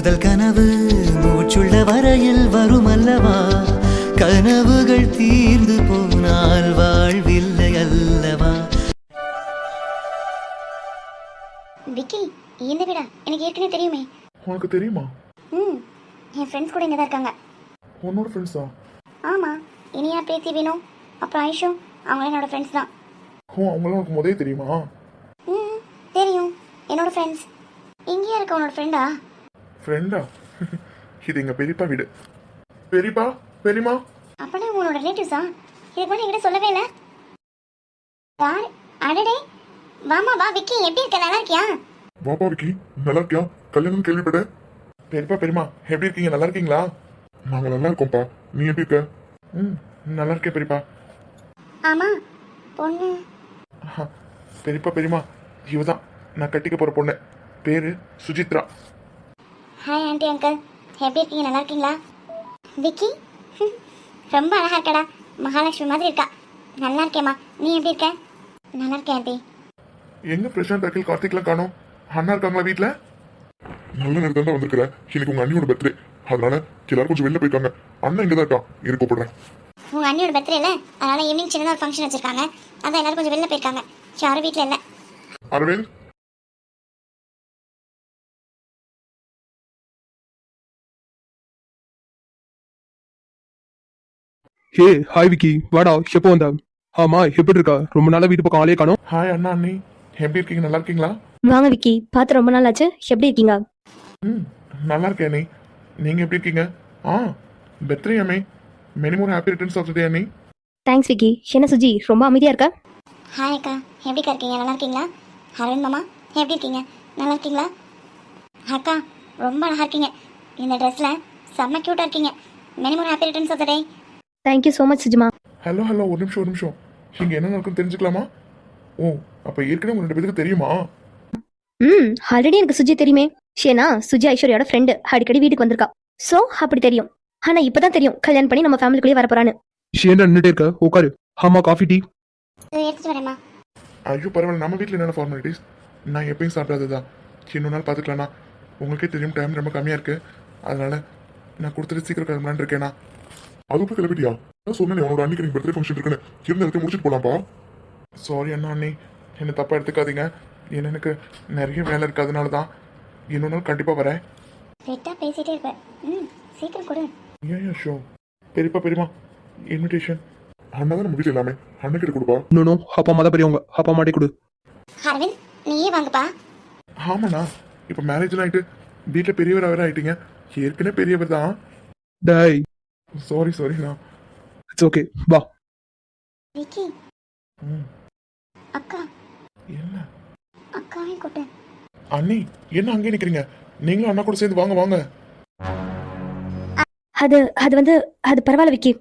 முதல் கனவு மூச்சுள்ள வரையில் வருமல்லவா, கனவுகள் தீர்ந்து போனால் வாழ்வில்லை அல்லவா. விக்கி, இந்த வீடா? எனக்கு ஏற்கனவே தெரியுமே. உனக்கு தெரியுமா? என் ஃப்ரெண்ட்ஸ் கூட இங்கே தான் இருக்காங்க. உன்னோட ஃப்ரெண்ட்ஸா? ஆமாம், இனியா, பிரீத்தி, வினோ, அப்புறம் ஐஷு, அவங்களாம் என்னோட ஃப்ரெண்ட்ஸ் தான். அவங்களாம் உனக்கு முதலே தெரியுமா? தெரியும், என்னோட ஃப்ரெண்ட்ஸ். இங்கேயா இருக்க உன்னோட ஃப்ரெண்டா? ஃப்ரெண்டா? இது எங்கள் பெரியப்பா வீடு. பெரியப்பா, பெரியமா. அப்படின்னா உங்களோட ரிலேட்டிவ்ஸா? இதுக்கு முன்னாடி என்கிட்ட சொல்லவே இல்லை. யார்? அடடே, வாமா வா. விக்கி, எப்படி இருக்க? நல்லா இருக்கியா? வாப்பா விக்கி, நல்லா இருக்கியா? கல்யாணம் கேள்விப்பட்டேன். பெரியப்பா, பெரியமா, எப்படி இருக்கீங்க? நல்லா இருக்கீங்களா? நாங்கள் நல்லா இருக்கோம்ப்பா. நீ எப்படி இருக்க? நல்லா இருக்கேன் பெரியப்பா. ஆமாம், பொண்ணு. பெரியப்பா, பெரியமா, இவதான் நான் கட்டிக்க போகிற பொண்ணு. பேர் சுஜித்ரா. ஹாய் ஆண்டி, அங்கிள், எப்படி இருக்கீங்க? நல்லா இருக்கீங்களா? விக்கி, ரொம்ப அழகா இருக்கடா. மகாலட்சுமி மாதிரி இருக்கா. நல்லா இருக்கேம்மா, நீ எப்படி இருக்க? நல்லா இருக்கேன் ஆண்டி. எங்க பிரசாந்த், அகில், கார்த்திக்லாம் காணோம். அண்ணா இருக்காங்களா வீட்டில்? நல்ல நேரத்தில் தான் வந்திருக்கிறேன். இன்னைக்கு உங்கள் அண்ணியோட பர்த்டே, அதனால எல்லாரும் கொஞ்சம் வெளில போயிருக்காங்க. அண்ணன் இங்கே தான் இருக்கான், இரு கூப்பிடுறேன். உங்கள் அண்ணியோட பர்த்டே இல்லை, அதனால ஈவினிங் சின்னதாக ஒரு ஃபங்க்ஷன் வச்சிருக்காங்க. அதான் எல்லாரும் கொஞ்சம் வெளில போயிருக்காங்க. யாரும் வீட்டில் இல்லை. அரவிந்த், ஹே ஹாய் விக்கி, வாடா. எப்போ வந்தா? ஆமா, எப்படி இருக்கா? ரொம்ப நாளா வீட்டு பக்கம் ஆளே காணோம். ஹாய் அண்ணா, அண்ணி, எப்படி இருக்கீங்க? நல்லா இருக்கீங்களா? வாங்க விக்கி, பார்த்து ரொம்ப நாள் ஆச்சு. எப்படி இருக்கீங்க? நல்லா இருக்கேன் அண்ணி. நீங்கள் எப்படி இருக்கீங்க? பர்த்டே அண்ணி. Many more happy returns of the day அண்ணி. தேங்க்ஸ் விக்கி. என்ன சுஜி, ரொம்ப அமைதியா இருக்கா? ஹாய் அக்கா, எப்படிக்கா இருக்கீங்க? நல்லா இருக்கீங்களா? அரவிந்த் மாமா, எப்படி இருக்கீங்க? நல்லா இருக்கீங்களா? அக்கா, ரொம்ப அழகா இருக்கீங்க. இந்த ட்ரெஸ்ல செம்ம க்யூட்டாக இருக்கீங்க. Many more happy returns of the day. Thank you so much சுஜிமா. ஹலோ ஹலோ, ஒரு நிமிஷம். இங்கே என்ன நடக்குன்னு தெரிஞ்சுக்கலாமா? அப்போ ஏற்கனவே உங்க 2 பேருக்கு தெரியுமா? ஆல்ரெடி எனக்கு சுஜி தெரியுமே. ஷேனா சுஜி ஐஸ்வர்யோட ஃப்ரெண்டு, அடிக்கடி வீட்டுக்கு வந்திருக்கா. ஸோ அப்படி தெரியும். ஆனா இப்பதான் தெரியும் கல்யாணம் பண்ணி நம்ம ஃபேமிலிக்குள்ளேயே வரப்போறான்னு. ஷேனா நின்னுட்டே இருக்க, உட்காரு. ஆமா, காஃபி டீ எடுத்துட்டு வரேம்மா. ஐயோ பரவாயில்ல, நம்ம வீட்டில் என்னென்ன ஃபார்மாலிட்டிஸ் நான் எப்பயும் சாப்பிடாததான். இன்னொரு நாள் பார்த்துக்கலாண்ணா. உங்களுக்கே தெரியும் டைம் ரொம்ப கம்மியாக இருக்குது, அதனால நான் கொடுத்துட்டு சீக்கிரம் கிளம்பலான்னு இருக்கேண்ணா. அதுக்கு கிளம்பிட்டியா? நான் சொன்னேன் உன்னோட அன்னைக்கு எனக்கு பர்த்டே ஃபங்க்ஷன் இருக்குன்னு. இருந்த இடத்துல முடிச்சுட்டு போகலாம்ப்பா. சாரி அண்ணா, அண்ணி, என்னை தப்பாக எடுத்துக்காதீங்க. ஏன்னா எனக்கு நிறைய வேலை இருக்குது, அதனால தான். இன்னொரு நாள் கண்டிப்பாக வரேன். வெட்டா பேசிட்டே இருப்பேன். சீக்கிரம் கொடு. ஏன் ஷோ? பெரியப்பா, பெரியமா, இன்விடேஷன் அண்ணா தான் நம்ம வீட்டில் எல்லாமே. அண்ணன் கொடுப்பா. நோ, அப்பா அம்மா தான் பெரியவங்க. அப்பா அம்மாட்டே கொடு. அரவிந்த், நீயே வாங்கப்பா. ஆமாண்ணா, இப்போ மேரேஜ்லாம் ஆகிட்டு வீட்டில் பெரியவர் வேற ஆகிட்டீங்க. ஏற்கனவே பெரியவர் தான். டேய், சாரிண்ணா. இட்ஸ் ஓகே, வா. விக்கி, அக்கா, என்ன அக்காவே கொடு. அண்ணி, என்ன அங்கே நிற்கிறீங்க? நீங்களும் அண்ணா கூட சேர்ந்து வாங்க. அது வந்து அது பரவாயில்ல விக்கி,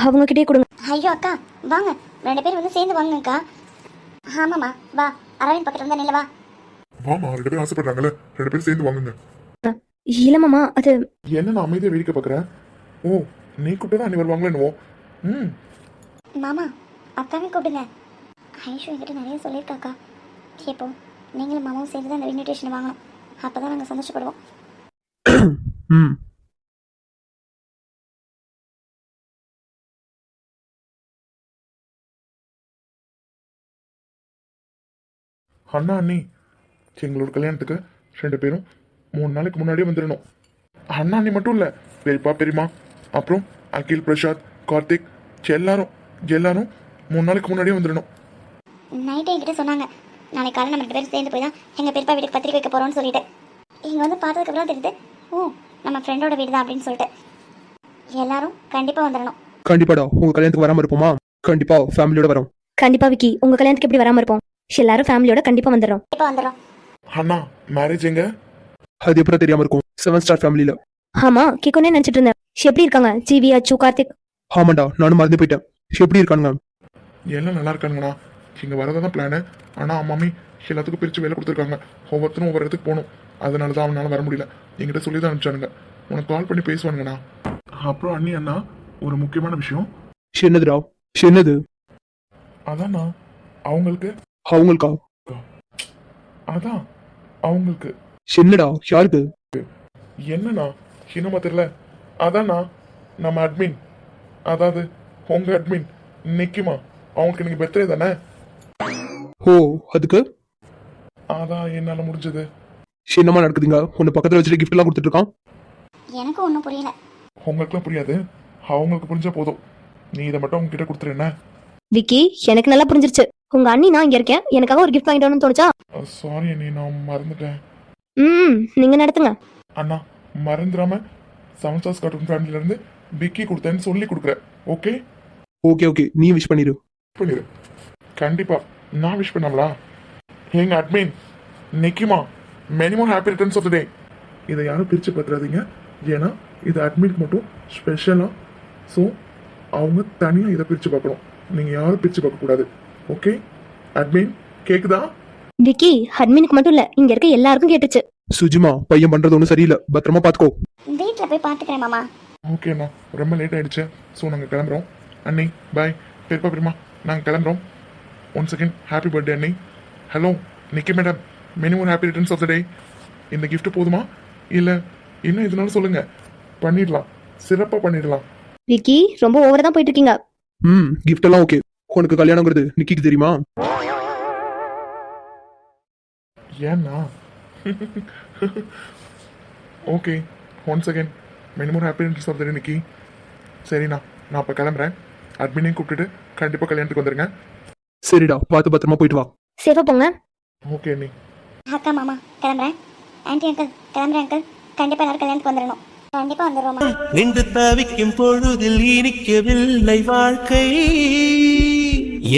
அவங்க கிட்டே கொடுங்க. ஐயோ அக்கா, வாங்க, 2 பேரும் வந்து சேர்ந்து வாங்க அக்கா. ஆமாம்மா, வா. அரவிந்த் பக்கத்துல இருந்தா நில்ல, வா. வாமா, 2 பேரும் ஆசைப்படுறாங்கல்ல, 2 பேரும் சேர்ந்து வாங்குங்க. இல்லமாமா, அது என்ன நான் அமைதியாக வேடிக்கை பார்க்குறேன். நீ கூப்பிட்டு அண்ணி வருவாங்களோ என்னவோ. மாமா, அக்காவே கூப்பிடுங்க. ஐஷு என்கிட்ட நிறைய சொல்லியிருக்காக்கா. இப்போ நீங்களும் மாமாவும் சேர்ந்து தான் அந்த இன்விடேஷன் வாங்கணும். அப்போ தான் நாங்கள் சந்தோஷப்படுவோம். அண்ணா, அண்ணி, எங்களோட கல்யாணத்துக்கு 2 பேரும் 3 நாளைக்கு முன்னாடியே வந்துடணும். அண்ணா அண்ணி மட்டும் இல்லை, பெரியப்பா, பெரியமா, அப்புறம் அகில், பிரசாத், கார்த்திக், எல்லாரும் 3 நாளைக்கு முன்னாடியே வந்துடணும். நைட்டே என்கிட்ட சொன்னாங்க, நாளைக்கு காலை நம்ம 2 பேரும் சேர்ந்து போய் தான் எங்கள் பெரியப்பா வீட்டுக்கு பத்திரிக்கை வைக்க போகிறோம்னு சொல்லிட்டு. இங்கே வந்து பார்த்ததுக்கப்புறம் தெரியுது, நம்ம ஃப்ரெண்டோட வீடு தான் அப்படின்னு சொல்லிட்டு. எல்லாரும் கண்டிப்பாக வந்துடணும். கண்டிப்பாடா, உங்க கல்யாணத்துக்கு வராம இருப்போமா? கண்டிப்பா ஃபேமிலியோட வரோம். கண்டிப்பா விக்கி, உங்க கல்யாணத்துக்கு எப்படி வராம இருப்போம்? எல்லாரும் ஃபேமிலியோட கண்டிப்பா வந்துடுறோம். கண்டிப்பாக வந்துடும். அண்ணா, மேரேஜ் எங்க? அது எப்படி தெரியாம இருக்கும்? 7 ஸ்டார் ஃபேமிலியில. ஆமா, கேட்கணும்னு நினைச்சிட்டு இருந்தேன். எப்படி இருக்காங்க ஜிவி, அச்சு, கார்த்திக்? ஆமாண்டா, நானும் மறந்து போயிட்டேன். எப்படி இருக்கானுங்க? எல்லாம் நல்லா இருக்காங்கண்ணா. இங்கே வரதான் பிளானு. ஆனால் அம்மாமி எல்லாத்துக்கும் பிரித்து வேலை கொடுத்துருக்காங்க. ஒவ்வொருத்தரும் ஒவ்வொரு இடத்துக்கு போகணும். அதனால தான் அவனால வர முடியல. என்கிட்ட சொல்லி தான் அனுப்பிச்சானுங்க. உனக்கு கால் பண்ணி பேசுவானுங்கண்ணா. அப்புறம் அண்ணி, அண்ணா, ஒரு முக்கியமான விஷயம். என்னதுடா? என்னது? அதாண்ணா, அவங்களுக்கு அவங்களுக்கா? அதான் அவங்களுக்கு. என்னடா? யாருக்கு? என்னண்ணா இன்னுமா தெரியல? அதாண்ணா நம்ம அட்மின், அதாவது உங்க அட்மின் நிக்கிமா, அவங்களுக்கு இன்னைக்கு பர்த்டே தானே. ஓ அதுக்கு அதான் என்னால முடிஞ்சது. என்னமா நடக்குதுங்க? உன்னை பக்கத்துல வச்சுட்டு gift எல்லாம் கொடுத்துட்டு இருக்கான். எனக்கும் ஒன்றும் புரியல. உங்களுக்குலாம் புரியாது, அவங்களுக்கு புரிஞ்சா போதும். நீ இதை மட்டும் உங்ககிட்ட கொடுத்துரு என்ன? விக்கி, எனக்கு நல்லா புரிஞ்சிருச்சு. உங்க அண்ணி நான் இங்க இருக்கேன், எனக்காக ஒரு கிஃப்ட் வாங்கிட்டு வரணும்னு தோணுச்சா? சாரி அண்ணி, நான் மறந்துட்டேன். நீங்க நடத்துங்க. அண்ணா மறந்துடாம செவன் ஸ்டார்ஸ் கார்ட்டூன் ஃபேமிலில இருந்து விக்கி கொடுத்தேன்னு சொல்லி கொடுக்குறேன். ஓகே ஓகே ஓகே, நீ விஷ் பண்ணிடு. பண்ணிடு. கண்டிப்பா நான் விஷ் பண்ணாமலா? எங்க அட்மின் நிக்கிமா, many more happy returns of the day. இதை யாரும் பிரித்து பத்துறாதீங்க, ஏன்னா இது அட்மினுக்கு மட்டும் ஸ்பெஷலாக. ஸோ அவங்க தனியாக இதை பிரித்து பார்க்கணும், நீங்கள் யாரும் பிரித்து பார்க்கக்கூடாது. ஓகே அட்மின், கேக்குதா? விக்கி, அட்மினுக்கு மட்டும் இல்ல, இங்க இருக்க எல்லாருக்கும் கேட்டுச்சு. சுஜிமா, பையன் பண்றது ஒன்றும் சரியில்லை, பத்திரமா பாத்துக்கோ. வீட்டில் போய் பார்த்துக்கிறேன் மாமா. ஓகேண்ணா, ரொம்ப லேட் ஆயிடுச்சு. ஸோ நாங்கள் கிளம்புறோம். அண்ணி பாய். பெரியப்பா பெரியமா, நாங்கள் கிளம்புறோம். ஒன் செகண்ட், ஹாப்பி பர்த்டே அண்ணி. Hello Nikki madam, many more happy returns of the day. இந்த gift போதுமா இல்லை இன்னும் எதுனாலும் சொல்லுங்க, பண்ணிடலாம், சிறப்பாக பண்ணிடலாம். விக்கி, ரொம்ப ஓவரா தான் போயிட்டு இருக்கீங்க. gift எல்லாம் ஓகே. உனக்கு கல்யாணங்கிறது நிக்கிக்கு தெரியுமா? ஏன்னா okay, one second, many more happy returns of the day Nikki. சரிண்ணா, நான் அப்போ கிளம்புறேன். அட்மினையும் கூப்பிட்டுட்டு கண்டிப்பாக கல்யாணத்துக்கு வந்துடுங்க. சரிடா, பார்த்து பத்திரமா போயிட்டு வா. சேஃபா போங்க. ஓகே அண்ணி. அக்கா மாமா கிளம்புறேன். ஆன்ட்டி அங்கிள் கிளம்புறேன் அங்கிள். கண்டிப்பாக எல்லாரும் கல்யாணத்துக்கு வந்துடணும். கண்டிப்பாக வந்துடுவோம்மா. நின்று தவிக்கும் பொழுதில் இனிக்கவில்லை வாழ்க்கை,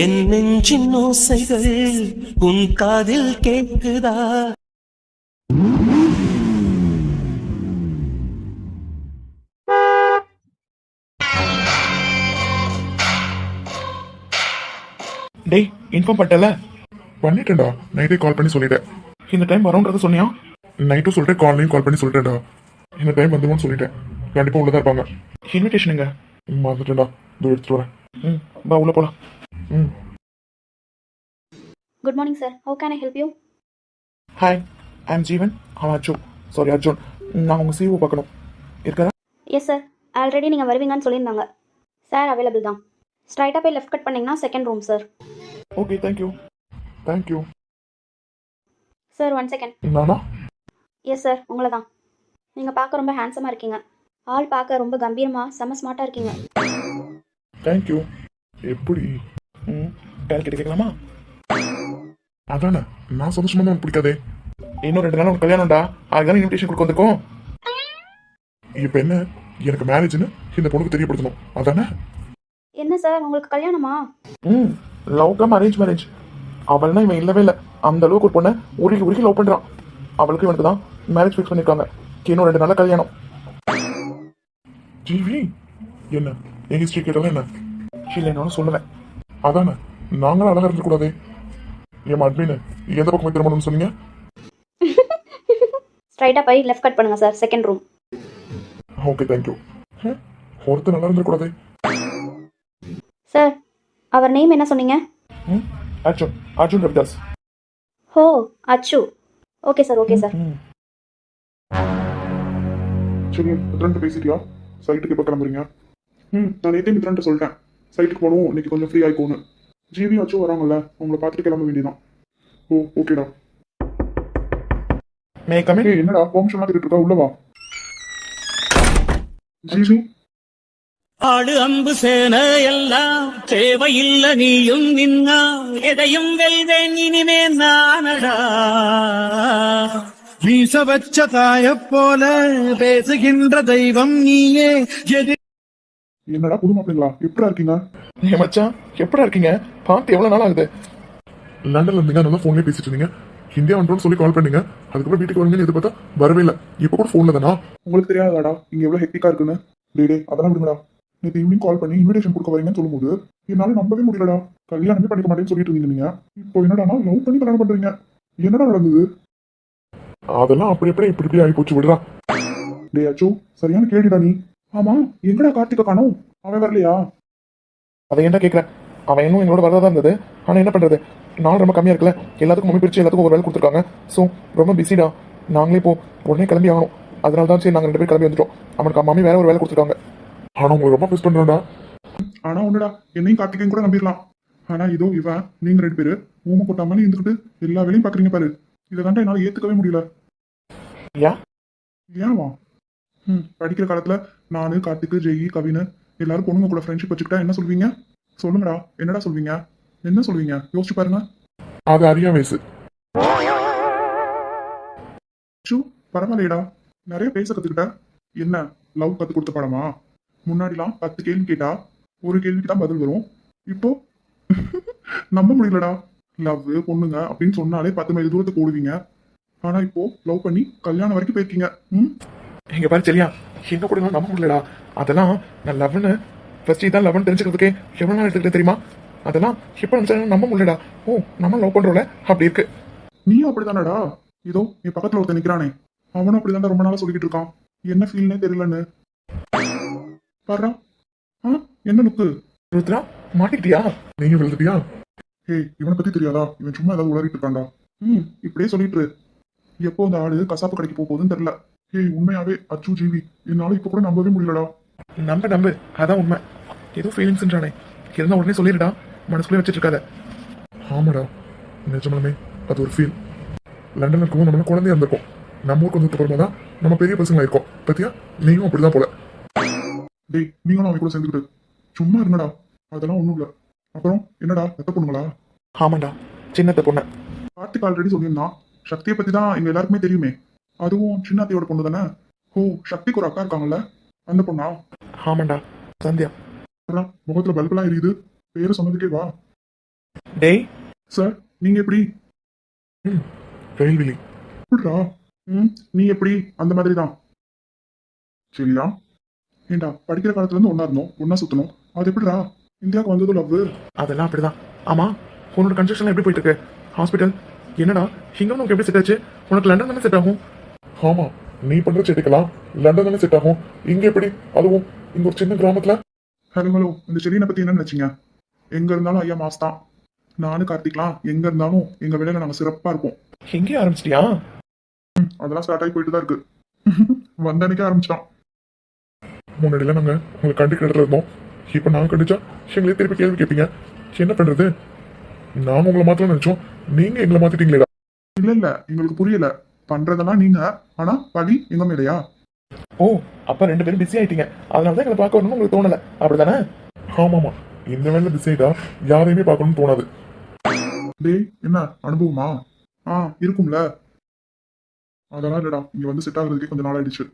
என் நெஞ்சின் ஓசைகள் உன் காதில் கேட்குதா? டேய், இன்ஃபார்ம் பண்ணிட்டல? பண்ணிட்டேன்டா, நைட்டே கால் பண்ணி சொல்லிட்டேன். இந்த டைம் வரோன்றத சொன்னியா? நைட்டும் சொல்லிட்டு கால்லையும் கால் பண்ணி சொல்லிட்டேன்டா. இந்த டைம் வந்துருவோம்னு சொல்லிட்டேன். கண்டிப்பாக உள்ளதா இருப்பாங்க. இன்விடேஷனுங்க மறந்துட்டேன்டா, இதோ எடுத்துட்டு வரேன். பா உள்ள போலாம். Good morning, sir. How can I help you? Hi, I am Jeevan. Arjun, sorry Arjun. நான் உங்கள் சிஓ பார்க்கணும். இருக்கா? எஸ் சார், ஆல்ரெடி நீங்கள் வருவீங்கன்னு சொல்லியிருந்தாங்க. சார் அவைலபிள் தான். ஸ்ட்ரைட்டாக போய் லெஃப்ட் கட் பண்ணிங்கன்னா second room sir. Okay, thank you. Thank you. Sir 1 second. நானா? எஸ் சார், உங்களை தான். நீங்கள் பார்க்க ரொம்ப ஹேண்ட்ஸமாக இருக்கீங்க. ஆள் பார்க்க ரொம்ப கம்பீரமாக செம்ம ஸ்மார்ட்டாக இருக்கீங்க. தேங்க்யூ. எப்படி கேள்வி கேட்கலாமா? அதானே, நான் சந்தோஷமா தான் பிடிக்காதே. இன்னும் 2 நாள் உனக்கு கல்யாணம்டா, அதுதான் இன்விடேஷன் கொடுக்க வந்திருக்கோம். இப்போ என்ன, எனக்கு மேரேஜ்னு இந்த பொண்ணுக்கு தெரியப்படுத்தணும், அதானே? என்ன சார், உங்களுக்கு கல்யாணமா? Love cum arrange marriage. அவள்னா இவன் இல்லவே இல்லை, அந்த அளவுக்கு ஒரு பொண்ணை உருகி உருகி லவ் பண்ணுறான். அவளுக்கு இவனுக்கு தான் மேரேஜ் ஃபிக்ஸ் பண்ணியிருக்காங்க. இன்னும் 2 நாள் கல்யாணம். ஜிவி, என்ன என் ஹிஸ்ட்ரி கேட்டாலும் என்ன? இல்லை, என்னாலும் சொல்லுவேன். அதானே, நாங்களும் அழகாக இருக்கக்கூடாதே. என் அட்மின் எந்த பக்கமே திரும்பணும்னு சொன்னீங்க? ஸ்ட்ரைட்டாக போய் லெஃப்ட் கட் பண்ணுங்கள் sir, second room. Okay, thank you. ஒருத்தர் நல்லா இருந்துடக்கூடாதே. சார், அவர் நேம் என்ன சொன்னீங்க? அர்ஜுன், அர்ஜுன் ரவிதாஸ். ஹோ, அச்சு. Okay sir, okay sir. சரி, மித்ரன்ட்டு பேசிட்டியா? சைட்டுக்கு எப்போ கிளம்புறீங்க? நான் நேற்றே மித்ரன்ட்டு சொல்லிட்டேன், சைட்டுக்கு போகணும், இன்னைக்கு கொஞ்சம் ஃப்ரீ ஆகிக்கோன்னு. ஜிவி அச்சு வராங்கல்ல, உங்களை பார்த்துட்டு கிளம்ப வேண்டியதான். ஓ ஓகேடா. மே கமே. என்னடா பெர்மிஷன்லாம் கேட்டுட்டு இருக்கா? உள்ளவா. ஜிவி, ஆடு அம்பு சேன எல்லாம் தேவையில்லை, நீயும் நின்னா எதையும் வெல்வேன் இனிமே நானடா. வீச வச்ச தாய போல பேசுகின்ற தெய்வம் நீயே. என்னடா புது மாப்பிள்ளைங்களா, எப்படா இருக்கீங்க? ஏ மச்சான், எப்படா இருக்கீங்க? பார்த்து எவ்வளோ நாள் ஆகுது? லண்டன்ல இருந்தீங்க, நல்லா ஃபோன்லேயே பேசிட்டு இருந்தீங்க. இந்தியா வந்துட்டோம்னு சொல்லி கால் பண்ணீங்க, அதுக்கப்புறம் வீட்டுக்கு வருவீங்கன்னு எதிர்பார்த்தா வரவே இல்லை. இப்போ கூட ஃபோனில் தானா? உங்களுக்கு தெரியாதாடா இங்கே எவ்வளோ ஹெக்டிக்காக இருக்குன்னு? டே அதெல்லாம் விடுங்கடா. நேற்று ஈவினிங் கால் பண்ணி இன்விடேஷன் கொடுக்க வரீங்கன்னு சொல்லும்போது என்னால் நம்பவே முடியலடா. கல்யாணமே பண்ணிக்க மாட்டேன்னு சொல்லிட்டு இருந்தீங்க நீங்க. இப்போ என்னடா லவ் பண்ணி கல்யாணம் பண்றீங்க? என்னடா நடந்தது? அதெல்லாம் அப்படி எப்படி இப்படி ஆகி போச்சு, விடுறா. டே அச்சு, சரியான கேடிடா நீ. ஆமா, எங்கடா கார்த்திகா காணோம்? அவன் வரலையா? அதை ஏன்டா கேட்குறேன்? அவன் இன்னும் எங்களோட வரதா இருந்தது. ஆனால் என்ன பண்ணுறது, நாள் ரொம்ப கம்மியாக இருக்குல்ல, எல்லாத்துக்கும் மம்மி பிரிச்சு எல்லாத்துக்கும் ஒரு வேலை கொடுத்துருக்காங்க. ஸோ ரொம்ப பிஸிடா. நாங்களே இப்போ உடனே கிளம்பி ஆகணும். அதனால தான் சரி நாங்கள் 2 பேரும் கிளம்பி வந்துட்டோம். அவனுக்கு மாமி வேற ஒரு வேலை கொடுத்துருக்காங்க. ஆனா உங்களுக்கு ரொம்ப மிஸ் பண்றேன்டா. ஆனா ஒண்ணுடா, என்னையும் கார்த்திகையும் கூட நம்பிடலாம். ஆனா இதோ இவன் நீங்க 2 பேரு ஊமை கொட்டாம இருந்துக்கிட்டு எல்லா வேலையும் பாக்குறீங்க பாரு. இதை தாண்டா என்னால ஏத்துக்கவே முடியல. ஏன்? ஏன்வா? படிக்கிற காலத்துல நானு, கார்த்திக், ஜெயி, கவினு எல்லாரும் பொண்ணுங்க கூட ஃப்ரெண்ட்ஷிப் வச்சுக்கிட்டா என்ன சொல்வீங்க? சொல்லுங்கடா, என்னடா சொல்வீங்க? என்ன சொல்வீங்க? யோசிச்சு பாருங்க. அது அறியா வயசு. சு, பரவாயில்லையடா, நிறைய பேச கத்துக்கிட்ட. என்ன லவ் கத்து கொடுத்த பாடமா? முன்னாடிலாம் 10 கேள்வி கேட்டா ஒரு கேள்விக்கு தான் பதில் வரும். இப்போ நம்ப முடியலடா. லவ் பொண்ணுங்க அப்படின்னு சொன்னாலே 10 மைல் தூரத்துக்கு ஓடுவீங்க. ஆனா இப்போ லவ் பண்ணி கல்யாணம் வரைக்கும் போயிருக்கீங்க. எங்க பாரு சரியா, என்ன கூட நம்ப முடியலடா. அதெல்லாம் நான் லவ்னு ஃபர்ஸ்ட் இதான் லவ்னு தெரிஞ்சுக்கிறதுக்கே எவ்வளவு நாள் எடுத்துக்கிட்டே தெரியுமா? அதெல்லாம் இப்போ நினைச்சாலும் நம்ப முடியலடா. ஓ, நம்ம லவ் பண்றோம்ல அப்படி இருக்கு. நீயும் அப்படிதானடா. இதோ என் பக்கத்துல ஒருத்தன் நிக்கிறானே, அவனும் அப்படிதான்டா ரொம்ப நாளா சொல்லிக்கிட்டு இருக்கான். என்ன ஃபீல்னே தெரியலன்னு. பாரு, என்ன லுக்கு? ருத்ரா, மாட்டிக்கிட்டியா? நீங்க விழுந்துட்டியா? ஏய், இவனை பத்தி தெரியாதா? இவன் சும்மா ஏதாவது உளறிட்டு இருக்கான்டா. இப்படியே சொல்லிட்டு இரு. எப்போ அந்த ஆடு கசாப்பு கடைக்கு போகுதுன்னு தெரியல. ஏய், உண்மையாவே அச்சு ஜீவி, என்னால இப்ப கூட நம்பவே முடியலடா. நம்பு அதான் உண்மை. ஏதோ ஃபீலிங்ஸ்ன்றானே, இருந்தா உடனே சொல்லிடுடா, மனசுக்குள்ளே வச்சுட்டு இருக்காத. ஆமாடா, நிஜமாலுமே அது ஒரு ஃபீல். லண்டன்ல இருக்கும்போது நம்மள குழந்தையா இருந்திருக்கோம். நம்ம ஊருக்கு வந்து அப்புறமா தான் நம்ம பெரிய பசங்களா இருக்கோம். பத்தியா, நீயும் அப்படிதான் போல. டேய், நீங்களும் அவன் கூட சேர்ந்துக்கிட்டு சும்மா இருங்கடா. அதெல்லாம் ஒண்ணும் இல்ல. அப்புறம் என்னடா, எத்த பொண்ணுங்களா? ஆமாண்டா, சின்னத்த பொண்ணு. கார்த்திக் ஆல்ரெடி சொல்லியிருந்தான். சக்தியை பத்தி தான் எங்க எல்லாருக்குமே தெரியுமே. அதுவும் சின்னாத்தியோட பொண்ணு தானே. ஓ, சக்திக்கு ஒரு அக்கா இருக்காங்கல்ல, அந்த பொண்ணா? ஆமாண்டா, சந்தியா. அப்புறம் முகத்துல பல்பெல்லாம் எரியுது. பேரு சொன்னதுக்கே வா. டேய் சார், நீங்க எப்படி? ரயில்விலி. எப்படிடா? நீ எப்படி? அந்த மாதிரி தான். சரியா? ஏண்டா, படிக்கிற காலத்துல இருந்து ஒன்னா இருந்தோம், ஒன்னா சுத்தணும். அது எப்படிடா இந்தியாவுக்கு வந்ததும் லவ்? அதெல்லாம் அப்படிதான். ஆமா, உன்னோட கன்ஸ்ட்ரக்ஷன் எப்படி போயிட்டு இருக்கு? ஹாஸ்பிட்டல் என்னடா, இங்க வந்து உனக்கு எப்படி செட் ஆச்சு? உனக்கு லண்டன் தானே செட் ஆகும்? ஆமா, நீ பண்ற செடிக்கலாம் லண்டன் தானே செட் ஆகும். இங்க எப்படி? அதுவும் இங்க ஒரு சின்ன கிராமத்துல. ஹலோ, இந்த செடியை பத்தி என்ன நினைச்சீங்க? எங்க இருந்தாலும் ஐயா மாஸ் தான். நானும் கார்த்திக்லாம் எங்க இருந்தாலும் எங்க வேலையில நாங்க சிறப்பா இருப்போம். எங்கேயும் ஆரம்பிச்சிட்டியா? அதெல்லாம் ஸ்டார்ட் ஆகி போயிட்டு தான் இருக்கு. வந்த அன்னைக்கே ஆரம்பிச்சிட்டான். முன்னாடிலாம் நாங்க உங்களை கண்டிக்கிற இடத்துல இருந்தோம். இப்ப நாங்க கண்டிச்சா எங்களே திருப்பி கேள்வி கேட்பீங்க. என்ன பண்றது? நாங்க உங்களை மாத்தலாம் நினைச்சோம், நீங்க எங்களை மாத்திட்டீங்களேடா. இல்ல, எங்களுக்கு புரியல. பண்றதெல்லாம் நீங்க, ஆனா பழி எங்க மேலையா? ஓ, அப்ப 2 பேரும் பிஸி ஆயிட்டீங்க, அதனாலதான் எங்களை பார்க்க வரணும்னு உங்களுக்கு தோணல, அப்படிதானே? ஆமாமா, இந்த வேலை பிஸி ஆயிட்டா யாரையுமே பார்க்கணும்னு தோணாது. டேய், என்ன அனுபவமா? இருக்கும்ல. அதெல்லாம் இல்லடா, இங்க வந்து செட் ஆகுறதுக்கே கொஞ்சம் நாள் ஆயிடுச்சு.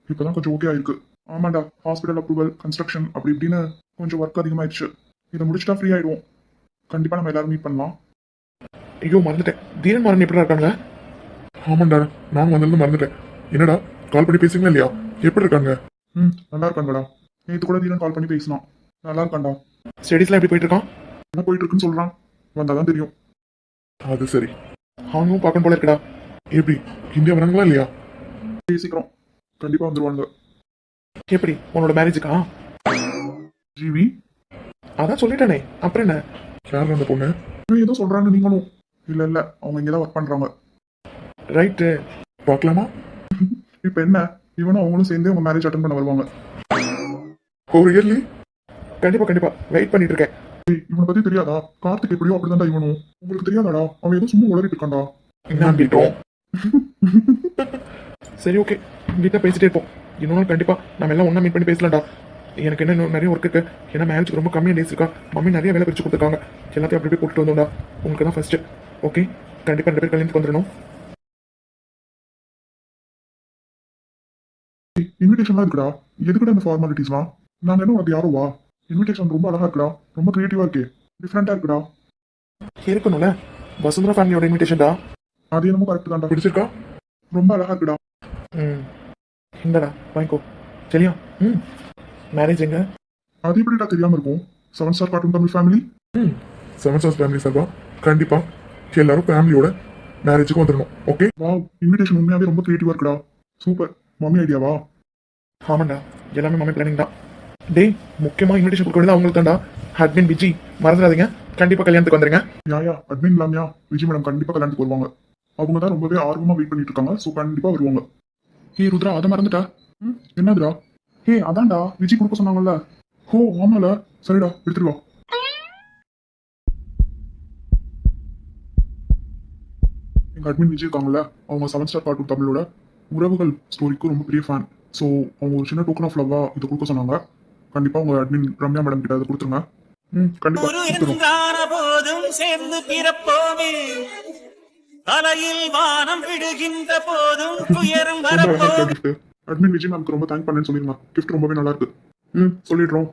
இப்பதான் கொஞ்சம் ஓகே ஆயிருக்கு. ஆமாண்டா, ஹாஸ்பிட்டல் அப்ரூவல், கன்ஸ்ட்ரக்ஷன் அப்படி இப்படின்னு கொஞ்சம் ஒர்க் அதிகமாயிடுச்சு. இதை முடிச்சுட்டா ஃப்ரீ ஆயிடுவோம். கண்டிப்பா நம்ம எல்லாரும் மீட் பண்ணலாம். ஐயோ, மறந்துட்டேன். தீரன் மாறன் எப்படி இருக்காங்க? ஆமாண்டா, நான் வந்திருந்து மறந்துட்டேன். என்னடா, கால் பண்ணி பேசுங்களா இல்லையா? எப்படி இருக்காங்க? நல்லா இருக்காங்கடா. நேற்று கூட தீரன் கால் பண்ணி பேசினான். நல்லா இருக்கான்டா. ஸ்டடீஸ்லாம் எப்படி போயிட்டு இருக்கான்? என்ன போயிட்டு இருக்குன்னு சொல்றான், வந்தாதான் தெரியும். அது சரி, அவனும் பார்க்கணும் போல இருக்குடா. எப்படி, இந்தியா வராங்களா இல்லையா? பேசிக்கிறோம், கண்டிப்பா வந்துருவாங்க. எப்படி, உன்னோட மேரேஜுக்கா? ஜிவி, அதான் சொல்லிட்டானே, அப்புறம் என்ன? யார் அந்த பொண்ணு? ஏதோ சொல்றாங்க நீங்களும். இல்ல, அவங்க இங்கதான் ஒர்க் பண்றாங்க. ரைட்டு, பார்க்கலாமா? இப்ப என்ன, இவனும் அவங்களும் சேர்ந்து உங்க மேரேஜ் அட்டன் பண்ண வருவாங்க. ஓ ரியர்லி? கண்டிப்பா வெயிட் பண்ணிட்டு இருக்கேன். இவனை பத்தி தெரியாதா? கார்த்திக் எப்படியோ அப்படிதான்டா இவனும். உங்களுக்கு தெரியாதாடா? அவன் ஏதோ சும்மா உளறிட்டு இருக்கான்டா. நம்பிட்டோம். சரி, ஓகே, வீட்டை பேசிட்டே இருப்போம். இன்னொரு நாள் கண்டிப்பா நம்ம எல்லாம் ஒண்ணா மீட் பண்ணி பேசலாம்டா. எனக்கு என்ன இன்னும் நிறைய ஒர்க் இருக்கு. ஏன்னா மேரேஜுக்கு ரொம்ப கம்மியாக டேஸ் இருக்கா. மம்மி நிறைய வேலை பிரிச்சு கொடுத்துருக்காங்க. எல்லாத்தையும் அப்படி கூப்பிட்டு வந்தோம்டா. உங்களுக்கு தான் ஃபர்ஸ்ட். ஓகே, கண்டிப்பா 2 பேர் கல்யாணத்துக்கு வந்துடணும். இன்விடேஷன்லாம் இருக்குடா. எதுக்குடா இந்த ஃபார்மாலிட்டிஸ்லாம்? நாங்க என்ன உனக்கு யாரும் வா? இன்விடேஷன் ரொம்ப அழகா இருக்குடா. ரொம்ப கிரியேட்டிவா இருக்கே, டிஃப்ரெண்டா இருக்குடா. இருக்கணும்ல, வசுந்தரா ஃபேமிலியோட இன்விடேஷன்டா. அது என்னமோ கரெக்ட் தான்டா. பிடிச்சிருக்கா? ரொம்ப அழகா இருக்குடா. இந்தடா வாங்கிக்கோ. சரியா? மேரேஜ் எங்க? அது எப்படிடா தெரியாம இருக்கும்? 7 star cartoon Tamil family. 7 star family சார்பா கண்டிப்பா எல்லாரும் ஃபேமிலியோட மேரேஜுக்கு வந்துடணும். ஓகே, வாவ், இன்விடேஷன் உண்மையாவே ரொம்ப கிரியேட்டிவா இருக்குடா. சூப்பர். மம்மி ஐடியாவா? ஆமாண்டா, எல்லாமே மம்மி பிளானிங் தான். டேய், முக்கியமா இன்விடேஷன் கொடுக்க வேண்டியது அவங்களுக்கு தான்டா. அட்மின் விஜி, மறந்துடாதீங்க, கண்டிப்பா கல்யாணத்துக்கு வந்துருங்க. யாயா அட்மின் இல்லாமையா? விஜய் மேடம் கண்டிப்பா கல்யாணத்துக்கு வருவாங்க. அவங்க தான் ரொம்பவே ஆர்வமா வெயிட் பண்ணிட்டு இருக்காங்க. ஸோ கண்டிப்பா வருவாங்க. ஹே ருத்ரா அதை மறந்துட்டா. என்னதுடா? ஹே அதான்டா விஜய் கொடுக்க சொன்னாங்கல்ல. ஹோ ஆமால, சரிடா எடுத்துட்டு வா. எங்க அட்மின் விஜய் இருக்காங்கல்ல, அவங்க 7 ஸ்டார் கார்ட்டூன் தமிழோட உறவுகள் ஸ்டோரிக்கு ரொம்ப பெரிய ஃபேன். ஸோ அவங்க ஒரு சின்ன டோக்கன் ஆஃப் லவ்வா இதை கொடுக்க சொன்னாங்க. கண்டிப்பா உங்க அட்மின் ரம்யா மேடம் கிட்ட அதை கொடுத்துருங்க. கண்டிப்பா கொடுத்துருவோம். இருந்தான போதும் சேர்ந்து பிறப்போமே, தலையில் வானம் விடுகின்ற போதும் துயரம் ரொம்ப அழகா வரப்போ. இருக்கா gift. அட்மின் விஜய் மேம்க்கு ரொம்ப தேங்க் பண்ணேன்னு சொல்லிருங்க. கிஃப்ட் ரொம்பவே நல்லா இருக்கு. சொல்லிடுறோம்.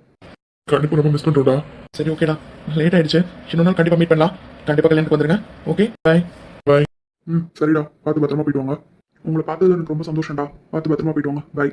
கண்டிப்பா ரொம்ப மிஸ் பண்றோம்டா. சரி ஓகேடா, லேட் ஆயிடுச்சு. இன்னொரு நாள் கண்டிப்பா மீட் பண்ணலாம். கண்டிப்பா கல்யாணத்துக்கு வந்துருங்க. Okay bye. சரிடா, பார்த்து பத்திரமா போயிட்டு வாங்க. உங்களை பார்த்தது எனக்கு ரொம்ப சந்தோஷம்டா. பார்த்து பத்திரமா போயிட்டு வாங்க. பை.